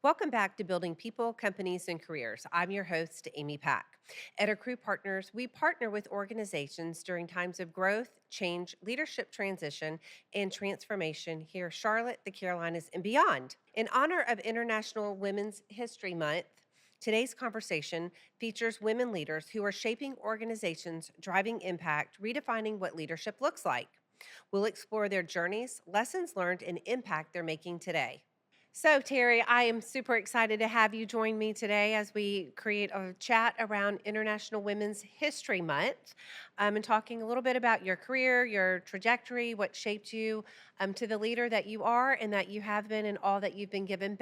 Welcome back to Building People, Companies, and Careers. I'm your host, Amy Pack. At AccruePartners, we partner with organizations during times of growth, change, leadership transition, and transformation here, Charlotte, the Carolinas, and beyond. In honor of International Women's History Month, today's conversation features women leaders who are shaping organizations, driving impact, redefining what leadership looks like. We'll explore their journeys, lessons learned, and impact they're making today. So, Terry, I am super excited to have you join me today as we create a chat around International Women's History Month and talking a little bit about your career, your trajectory, what shaped you to the leader that you are and that you have been, and all that you've been given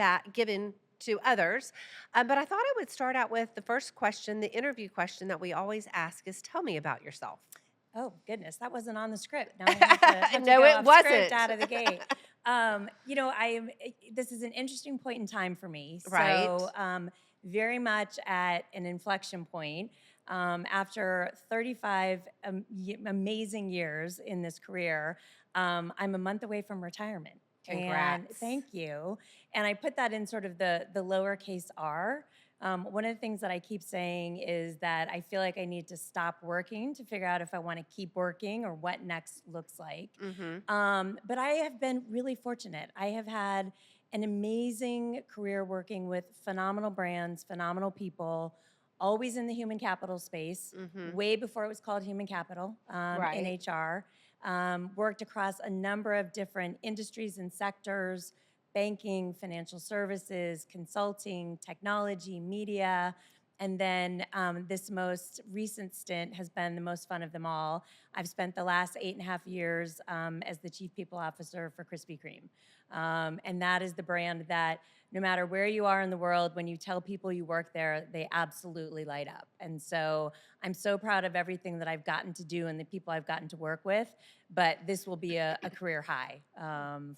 to others. But I thought I would start out with the first question, the interview question that we always ask is, tell me about yourself. Oh, goodness, that wasn't on the script. Now I have to No, go it off wasn't. script out of the gate. This is an interesting point in time for me. Right. Very much at an inflection point. After 35 amazing years in this career, I'm a month away from retirement. And Congrats. thank you. And I put that in sort of the lowercase r. One of the things that I keep saying is that I feel like I need to stop working to figure out if I want to keep working or what next looks like. Mm-hmm. But I have been really fortunate. I have had an amazing career working with phenomenal brands, phenomenal people, always in the human capital space, Mm-hmm. way before it was called human capital in Right. HR. Worked across a number of different industries and sectors: banking, financial services, consulting, technology, media. And then this most recent stint has been the most fun of them all. I've spent the last 8.5 years as the Chief People Officer for Krispy Kreme. And that is the brand that no matter where you are in the world, when you tell people you work there, they absolutely light up. And so I'm so proud of everything that I've gotten to do and the people I've gotten to work with. But this will be a career high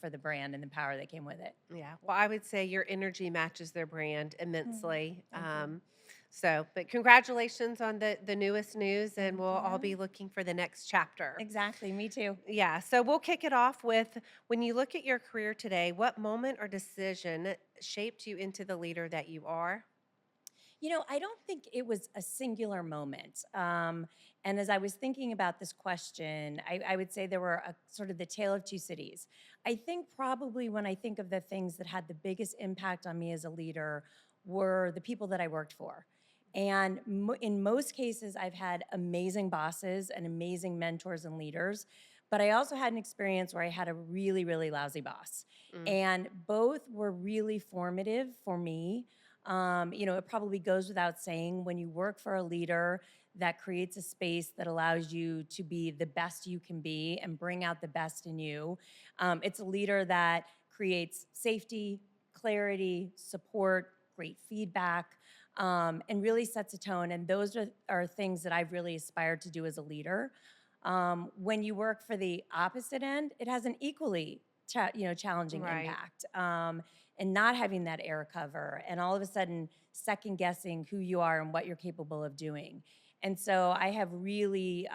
for the brand and the power that came with it. Yeah. Well, I would say your energy matches their brand immensely. Thank you. But congratulations on the newest news, and Thank we'll all be you. looking for the next chapter. Exactly. Me too. Yeah. So we'll kick it off with when you look at your career today, what moment or decision shaped you into the leader that you are? I don't think it was a singular moment. And as I was thinking about this question, I would say there were a sort of the tale of two cities. I think probably when I think of the things that had the biggest impact on me as a leader were the people that I worked for. And in most cases, I've had amazing bosses and amazing mentors and leaders. But I also had an experience where I had a really, really lousy boss. Mm, And both were really formative for me. It probably goes without saying when you work for a leader that creates a space that allows you to be the best you can be and bring out the best in you. It's a leader that creates safety, clarity, support, great feedback, and really sets a tone. And those are things that I've really aspired to do as a leader. When you work for the opposite end, it has an equally challenging right. impact. And not having that air cover and all of a sudden second guessing who you are and what you're capable of doing. And so I have really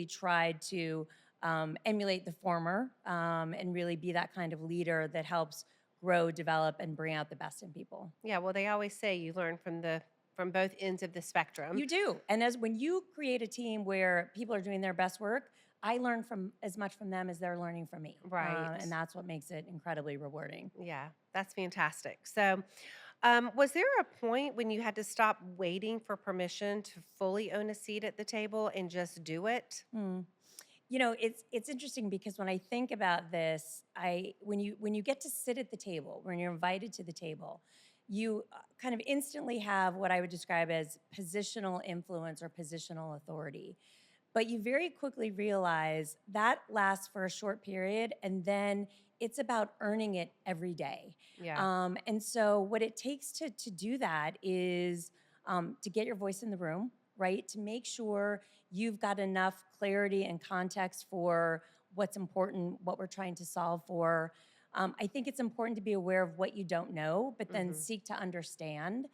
tried to emulate the former and really be that kind of leader that helps grow, develop, and bring out the best in people. Yeah. Well, they always say you learn from both ends of the spectrum. You do. And as when you create a team where people are doing their best work, I learn from as much from them as they're learning from me. Right. And that's what makes it incredibly rewarding. Yeah. That's fantastic. So, was there a point when you had to stop waiting for permission to fully own a seat at the table and just do it? Hmm. It's interesting because when I think about this, when you get to sit at the table, when you're invited to the table, you kind of instantly have what I would describe as positional influence or positional authority. But you very quickly realize that lasts for a short period, and then it's about earning it every day. Yeah. And so, what it takes to do that is to get your voice in the room, right? To make sure you've got enough clarity and context for what's important, what we're trying to solve for. I think it's important to be aware of what you don't know, but then Hmm. seek to understand.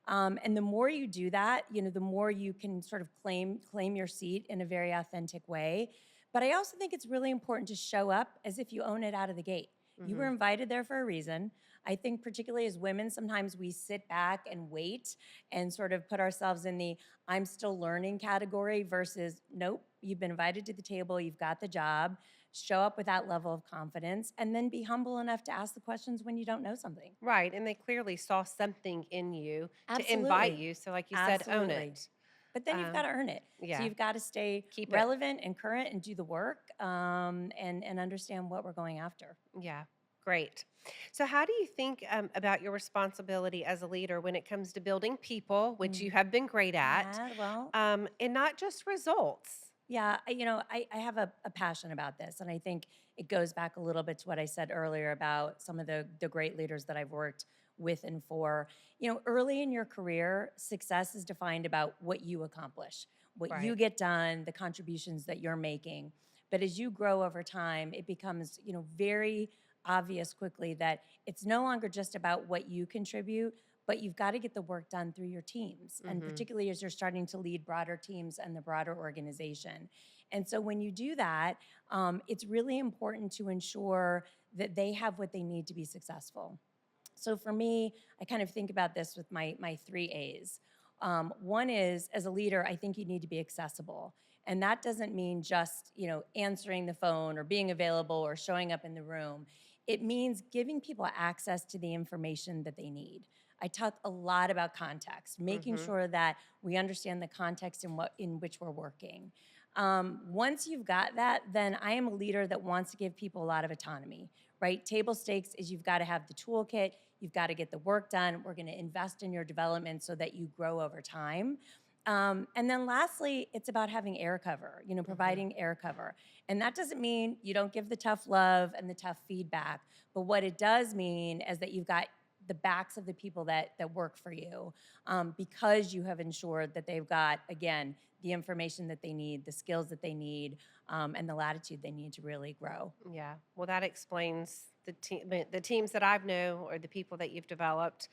And the more you do that, the more you can sort of claim your seat in a very authentic way. But I also think it's really important to show up as if you own it out of the gate. You were Hmm. invited there for a reason. I think, particularly as women, sometimes we sit back and wait and sort of put ourselves in the I'm still learning category versus nope, you've been invited to the table, you've got the job. Show up with that level of confidence and then be humble enough to ask the questions when you don't know something. Right. And they clearly saw something in you to invite Absolutely. you. So, like you said, own Absolutely. it. But then you've got Um, to earn it. So yeah, you've got to stay keep it. relevant and current and do the work and understand what we're going after. Yeah, great. So, how do you think about your responsibility as a leader when it comes to building people, which you Mm. have been great at, Yeah, well, and not just results? yeah, I have a passion about this. And I think it goes back a little bit to what I said earlier about some of the great leaders that I've worked with and for. Early in your career, success is defined about what you accomplish, what you Right. get done, the contributions that you're making. But as you grow over time, it becomes, very obvious quickly that it's no longer just about what you contribute, but you've got to get the work done through your teams, and Hmm. particularly as you're starting to lead broader teams and the broader organization. And so when you do that, it's really important to ensure that they have what they need to be successful. So for me, I kind of think about this with my three A's. One is, as a leader, I think you need to be accessible, and that doesn't mean just answering the phone or being available or showing up in the room. It means giving people access to the information that they need. I talk a lot about context, making Hmm. sure that we understand the context in which we're working. Once you've got that, then I am a leader that wants to give people a lot of autonomy, right? Table stakes is you've got to have the toolkit, you've got to get the work done. We're going to invest in your development so that you grow over time. And then lastly, it's about having air cover, Hmm. providing air cover. And that doesn't mean you don't give the tough love and the tough feedback. But what it does mean is that you've got the backs of the people that work for you, because you have ensured that they've got, again, the information that they need, the skills that they need, and the latitude they need to really grow. Yeah. Well, that explains the teams that I've known or the people that you've developed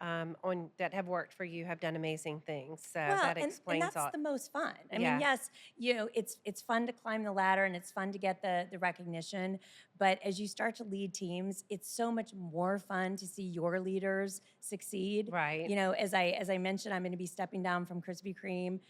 on that have worked for you have done amazing things. So Well, that and explains that's all. the most fun. I mean, Yeah. yes, it's fun to climb the ladder and it's fun to get the recognition, but as you start to lead teams, it's so much more fun to see your leaders succeed. Right. As I mentioned, I'm going to be stepping down from Krispy Kreme.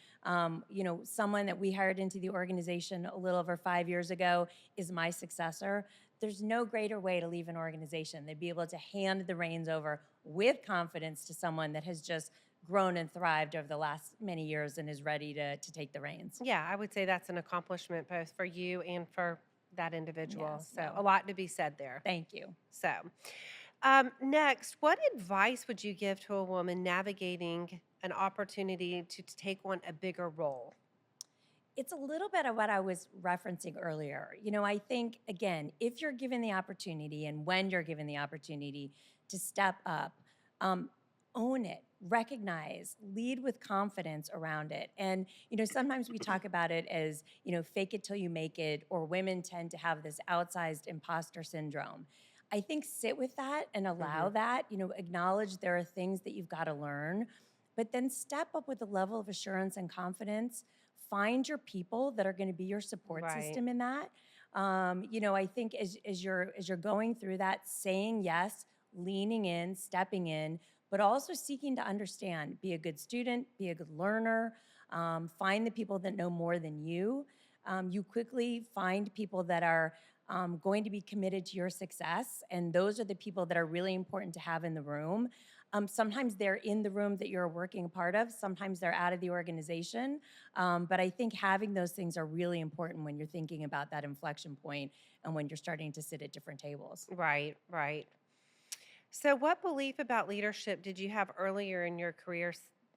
Someone that we hired into the organization a little over 5 years ago is my successor. There's no greater way to leave an organization than be able to hand the reins over with confidence to someone that has just grown and thrived over the last many years and is ready to take the reins. Yeah, I would say that's an accomplishment both for you and for that individual. Yes, So, well, a lot to be said there. thank you. So, next, what advice would you give to a woman navigating an opportunity to take on a bigger role? It's a little bit of what I was referencing earlier. I think, again, if you're given the opportunity and when you're given the opportunity to step up, um, own it, recognize, lead with confidence around it. And, sometimes we talk about it as, fake it till you make it, or women tend to have this outsized imposter syndrome. I think sit with that and Hmm. allow that, acknowledge there are things that you've got to learn, but then step up with a level of assurance and confidence. Find your people that are going to be your support Right. system in that. I think as you're going through that, saying yes, leaning in, stepping in, but also seeking to understand. Be a good student, be a good learner. Find the people that know more than you. You quickly find people that are going to be committed to your success, and those are the people that are really important to have in the room. Sometimes they're in the room that you're working a part of. Sometimes they're out of the organization. But I think having those things are really important when you're thinking about that inflection point and when you're starting to sit at different tables. Right. Right. So, what belief about leadership did you have earlier in your career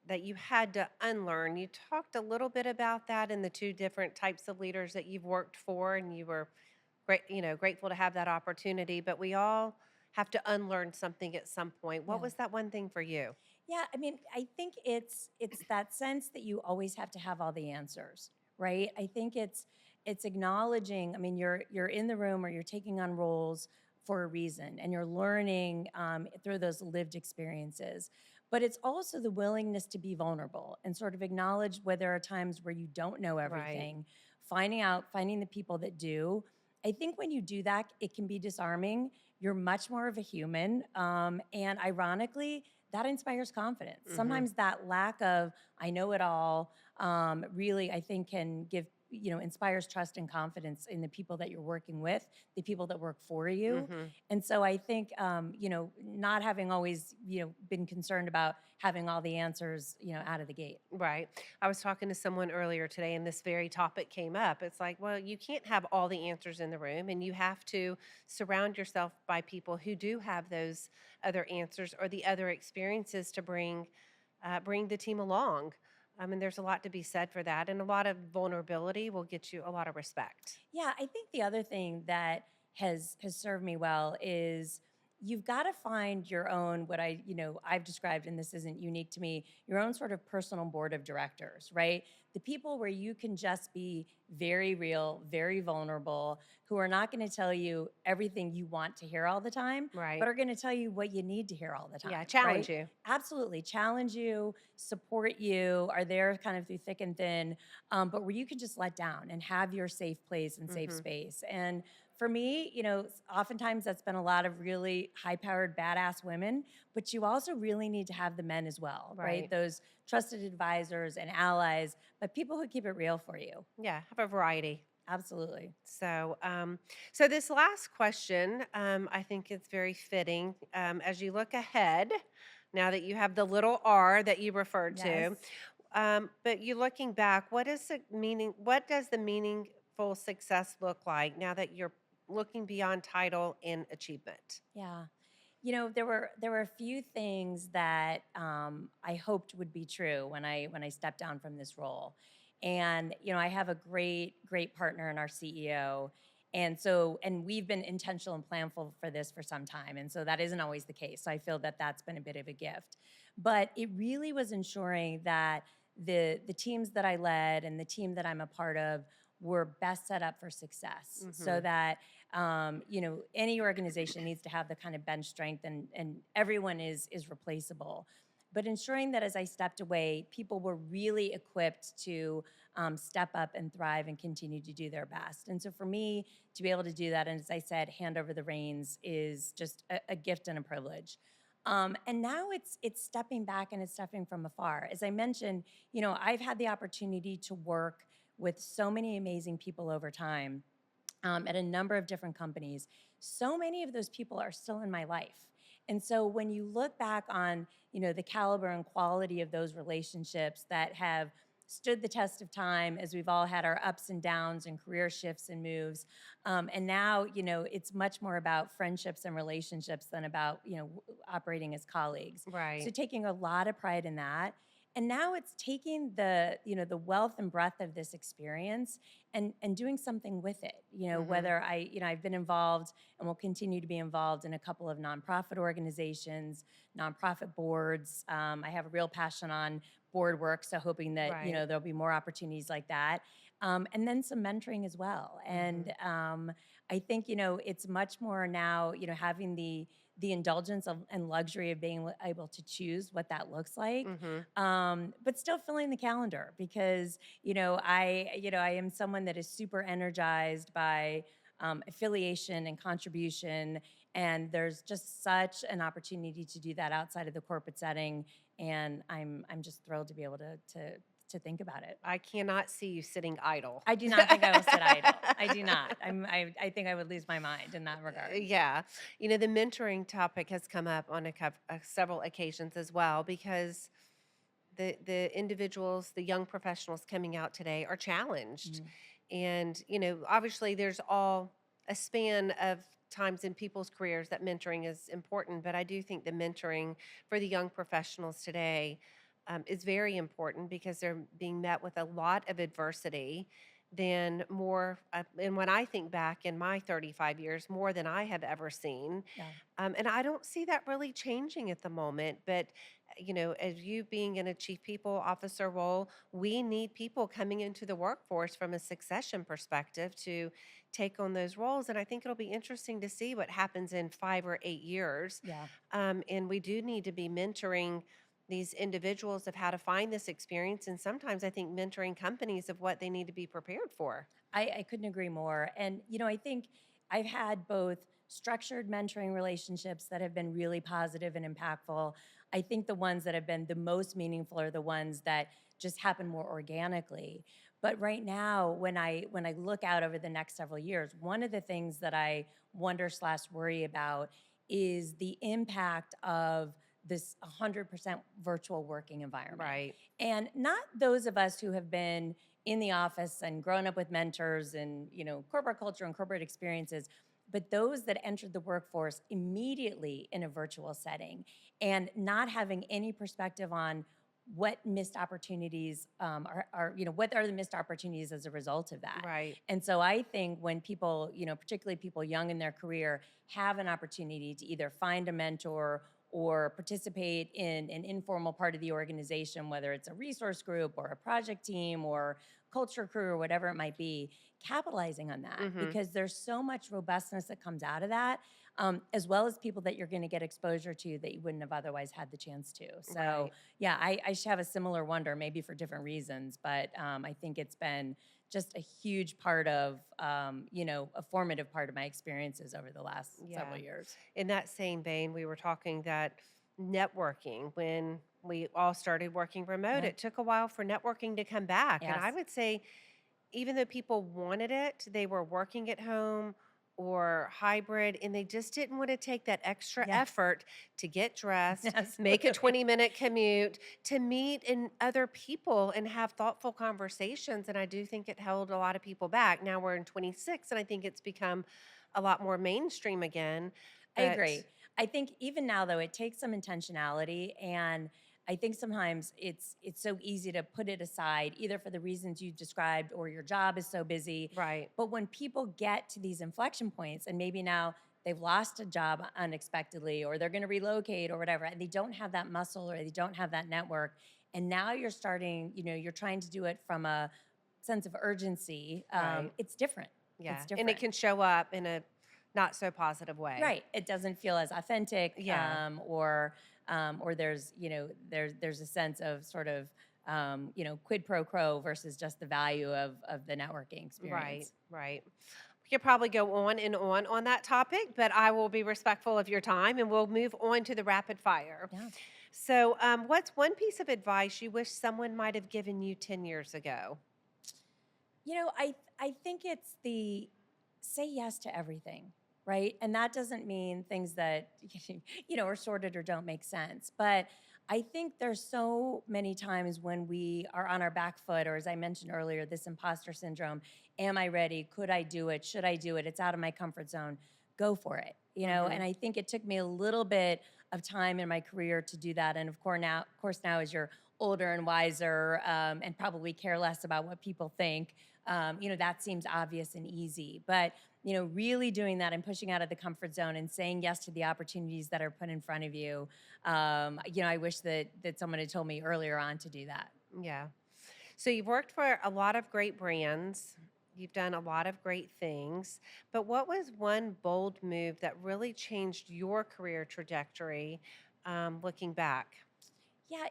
that you had to unlearn? You talked a little bit about that in the two different types of leaders that you've worked for, and you were grateful to have that opportunity. But we all have to unlearn something at some point. What Yeah. was that one thing for you? Yeah, I mean, I think it's that sense that you always have to have all the answers, right? I think it's acknowledging. I mean, you're in the room or you're taking on roles for a reason, and you're learning through those lived experiences. But it's also the willingness to be vulnerable and sort of acknowledge where there are times where you don't know Right. everything, finding the people that do. I think when you do that, it can be disarming. You're much more of a human. And ironically, that inspires confidence. Hmm. Sometimes that lack of, I know it all, really, I think can give, inspires trust and confidence in the people that you're working with, the people that work for you. Hmm. And so I think, not having always, been concerned about having all the answers, out of the gate. Right. I was talking to someone earlier today and this very topic came up. It's like, well, you can't have all the answers in the room and you have to surround yourself by people who do have those other answers or the other experiences to bring the team along. And there's a lot to be said for that, and a lot of vulnerability will get you a lot of respect. Yeah, I think the other thing that has served me well is you've got to find your own what I've described, and this isn't unique to me, your own sort of personal board of directors, right? The people where you can just be very real, very vulnerable, who are not going to tell you everything you want to hear all the time, but Right. are going to tell you what you need to hear all the Yeah. time, Challenge right? you. Absolutely. Challenge you, support you, are there kind of through thick and thin, but where you can just let down and have your safe place and safe Hmm. space. And for me, oftentimes that's been a lot of really high powered, badass women, but you also really need to have the men as well, right? Right. Those trusted advisors and allies, but people who keep it real for you. Yeah. Have a variety. Absolutely. So this last question, I think it's very fitting as you look ahead. Now that you have the little R that you referred Yes. to, but you looking back, what is the meaning? What does the meaningful success look like now that you're looking beyond title and achievement? Yeah. There were a few things that I hoped would be true when I stepped down from this role, and I have a great partner in our CEO, and we've been intentional and planful for this for some time, and so that isn't always the case. So I feel that that's been a bit of a gift, but it really was ensuring that the teams that I led and the team that I'm a part of were best set up for success, so Hmm. that any organization needs to have the kind of bench strength, and everyone is replaceable. But ensuring that as I stepped away, people were really equipped to step up and thrive and continue to do their best. And so for me to be able to do that, and as I said, hand over the reins is just a gift and a privilege. And now it's stepping back and it's stepping from afar. As I mentioned, I've had the opportunity to work with so many amazing people over time, at a number of different companies. So many of those people are still in my life. And so when you look back on, the caliber and quality of those relationships that have stood the test of time as we've all had our ups and downs and career shifts and moves. And now, it's much more about friendships and relationships than about, operating as colleagues. So Right. taking a lot of pride in that. And now it's taking the wealth and breadth of this experience and doing something with it. Hmm. Whether I've been involved and will continue to be involved in a couple of nonprofit organizations, nonprofit boards. I have a real passion on board work, so hoping that Right. there'll be more opportunities like that, and then some mentoring as well. Hmm. And I think it's much more now, having the indulgence and luxury of being able to choose what that looks like, Hmm. but still filling the calendar because I am someone that is super energized by affiliation and contribution, and there's just such an opportunity to do that outside of the corporate setting, and I'm just thrilled to be able to think about it. I cannot see you sitting idle. I do not think I will sit idle. I do not. I think I would lose my mind in that regard. Yeah. The mentoring topic has come up on several occasions as well because the individuals, the young professionals coming out today are challenged. Mhm. And, obviously there's all a span of times in people's careers that mentoring is important, but I do think the mentoring for the young professionals today is very important because they're being met with a lot of adversity than more. And when I think back in my 35 years, more than I have ever seen. Yeah. And I don't see that really changing at the moment. But, as you being in a chief people officer role, we need people coming into the workforce from a succession perspective to take on those roles. And I think it'll be interesting to see what happens in 5 or 8 years. Yeah. And we do need to be mentoring these individuals of how to find this experience, and sometimes I think mentoring companies of what they need to be prepared for. I couldn't agree more. And, I think I've had both structured mentoring relationships that have been really positive and impactful. I think the ones that have been the most meaningful are the ones that just happen more organically. But right now, when I look out over the next several years, one of the things that I wonder slash worry about is the impact of this 100% virtual working environment. Right. And not those of us who have been in the office and grown up with mentors and corporate culture and corporate experiences, but those that entered the workforce immediately in a virtual setting and not having any perspective on what missed opportunities what are the missed opportunities as a result of that. Right. And so I think when people, particularly people young in their career, have an opportunity to either find a mentor or participate in an informal part of the organization, whether it's a resource group or a project team or culture crew or whatever it might be, capitalizing on that Mhm. because there's so much robustness that comes out of that, as well as people that you're going to get exposure to that you wouldn't have otherwise had the chance to. So, Right. yeah, I should have a similar wonder, maybe for different reasons, but I think it's been just a huge part of, a formative part of my experiences over the last several Yeah. years. In that same vein, we were talking that networking, when we all started working remote, Yeah. it took a while for networking to come back. And I Yes. would say, even though people wanted it, they were working at home or hybrid, and they just didn't want to take that extra Yeah. effort to get dressed, make a Absolutely. 20-minute commute, to meet in other people and have thoughtful conversations. And I do think it held a lot of people back. Now we're in 26, and I think it's become a lot more mainstream again. I But agree. I think even now though it takes some intentionality, and I think sometimes it's so easy to put it aside either for the reasons you described or your job is so busy. right, But when people get to these inflection points and maybe now they've lost a job unexpectedly or they're going to relocate or whatever and they don't have that muscle or they don't have that network, and now you're starting, you're trying to do it from a sense of urgency. right. It's different. Yeah. It's And it different. can show up in a not so positive way. Right. It doesn't feel as authentic, Yeah. or there's there's a sense of sort of quid pro quo versus just the value of the networking Right, experience. right. We could probably go on that topic, but I will be respectful of your time and we'll move on to the rapid fire. Yeah. So, what's one piece of advice you wish someone might have given you 10 years ago? I think it's the say yes to everything, right? And that doesn't mean things that are sorted or don't make sense, but I think there's so many times when we are on our back foot, or as I mentioned earlier, this imposter syndrome. Am I ready? Could I do it? Should I do it? It's out of my comfort zone. Go for it. Hmm. And I think it took me a little bit of time in my career to do that. And of course, now as you're older and wiser, and probably care less about what people think, that seems obvious and easy. But, really doing that and pushing out of the comfort zone and saying yes to the opportunities that are put in front of you. I wish that someone had told me earlier on to do that. Yeah. So, you've worked for a lot of great brands. You've done a lot of great things. But what was one bold move that really changed your career trajectory, looking back? Yeah,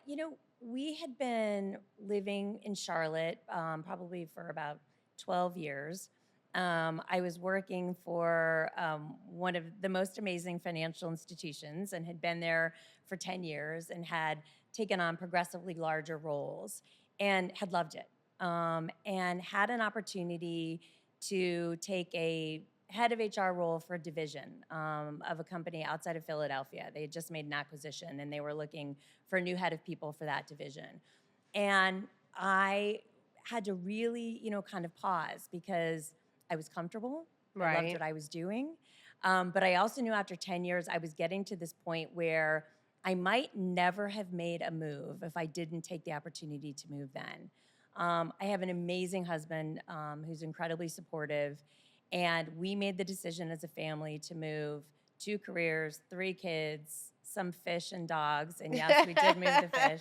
we had been living in Charlotte probably for about 12 years. I was working for one of the most amazing financial institutions and had been there for 10 years and had taken on progressively larger roles and had loved it. And had an opportunity to take a head of HR role for a division of a company outside of Philadelphia. They had just made an acquisition and they were looking for a new head of people for that division. And I had to really, kind of pause because I was comfortable. I loved Right. what I was doing. But I also knew after 10 years, I was getting to this point where I might never have made a move if I didn't take the opportunity to move then. I have an amazing husband who's incredibly supportive. And we made the decision as a family to move 2 careers, 3 kids, some fish and dogs. And yes, we did move the fish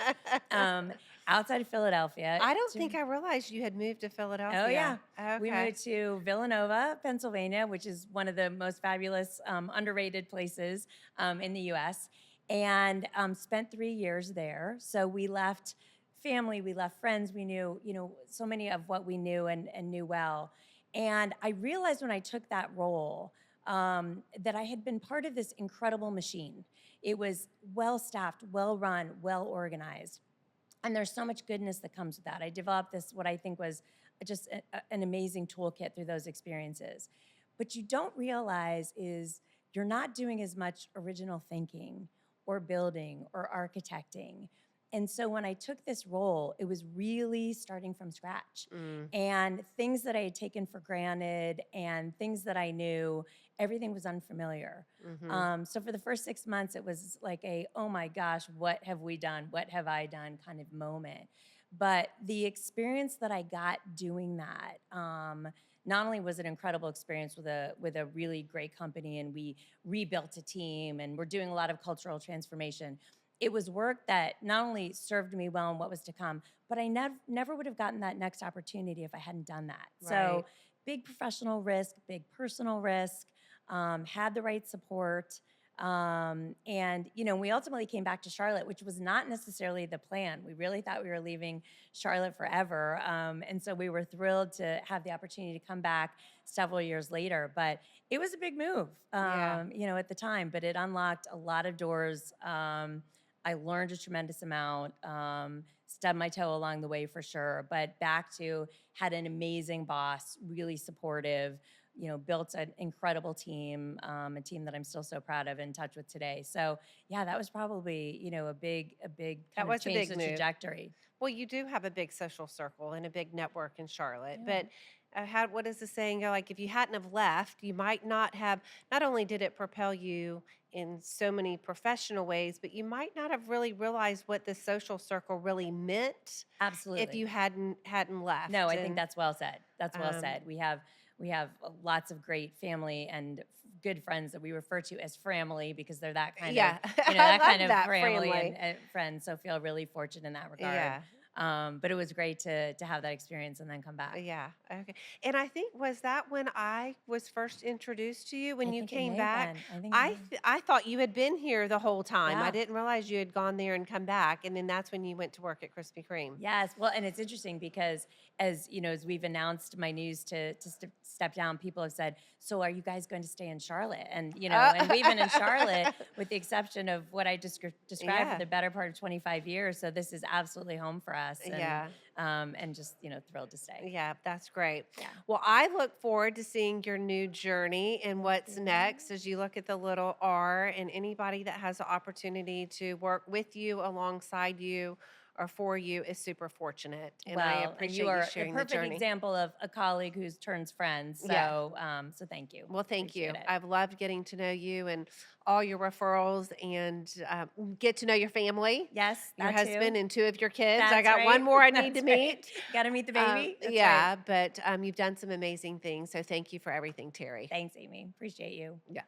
um, outside of Philadelphia. I don't think I realized you had moved to Oh, Philadelphia. yeah. We Okay. moved to Villanova, Pennsylvania, which is one of the most fabulous, underrated places in the US. and spent 3 years there. So we left family, we left friends, we knew, so many of what we knew and knew well. And I realized when I took that role that I had been part of this incredible machine. It was well staffed, well run, well organized. And there's so much goodness that comes with that. I developed this, what I think was just an amazing toolkit through those experiences. But you don't realize is you're not doing as much original thinking or building or architecting. And so when I took this role, it was really starting from scratch. Mm. And things that I had taken for granted and things that I knew, everything was unfamiliar. Hmm. So for the first 6 months, it was like oh my gosh, what have we done? What have I done kind of moment. But the experience that I got doing that, not only was it an incredible experience with a really great company, and we rebuilt a team, and we're doing a lot of cultural transformation. It was work that not only served me well in what was to come, but I never would have gotten that next opportunity if I hadn't done that. Right. So big professional risk, big personal risk, had the right support. And we ultimately came back to Charlotte, which was not necessarily the plan. We really thought we were leaving Charlotte forever. And so we were thrilled to have the opportunity to come back several years later. But it was a big move, Yeah. at the time, but it unlocked a lot of doors. I learned a tremendous amount, stubbed my toe along the way for sure, but back to had an amazing boss, really supportive, built an incredible team, a team that I'm still so proud of and in touch with today. So yeah, that was probably, a big That kind of was a change big the move. trajectory. Well, you do have a big social circle and a big network in Charlotte, Yeah, but what does the saying go? Like, if you hadn't have left, you might not have. Not only did it propel you in so many professional ways, but you might not have really realized what the social circle really meant if absolutely. you hadn't No, left. I think And that's well said. That's well um, said. We have lots of great family and good friends that we refer to as family because they're that kind of yeah, I that kind love of that family family. and friends. So feel really fortunate in that regard. Yeah. But it was great to have that experience and then come back. Yeah. Okay. And I think, was that when I was first introduced to you I when you think it came may have back? been. I think it may have. I thought you had been here the whole time. I Yeah. didn't realize you had gone there and come back, and then that's when you went to work at Krispy Kreme. Yes, well, and it's interesting because as we've announced my news to step down, people have said, "So are you guys going to stay in Charlotte?" And we've been in Charlotte with the exception of what I described for Yeah. the better part of 25 years. So this is absolutely home for us, Yeah. and just thrilled to stay. Yeah, that's great. Yeah, Well, I look forward to seeing your new journey and thank what's you. next as you look at the little R, and anybody that has the opportunity to work with you, alongside you, or for you is super fortunate. And I Well, and you appreciate you are the sharing the perfect journey. example of a colleague who turns friends. Yeah. So thank you. Well, thank you. Appreciate it. I've loved getting to know you and all your referrals, and get to know your family, Yes, your that too. husband, and two of your kids. I That's got one right. more I need to That's right. meet. Got to meet the baby. That's right. Yeah, but you've done some amazing things. So thank you for everything, Terry. Thanks, Amy. Appreciate you. Yeah.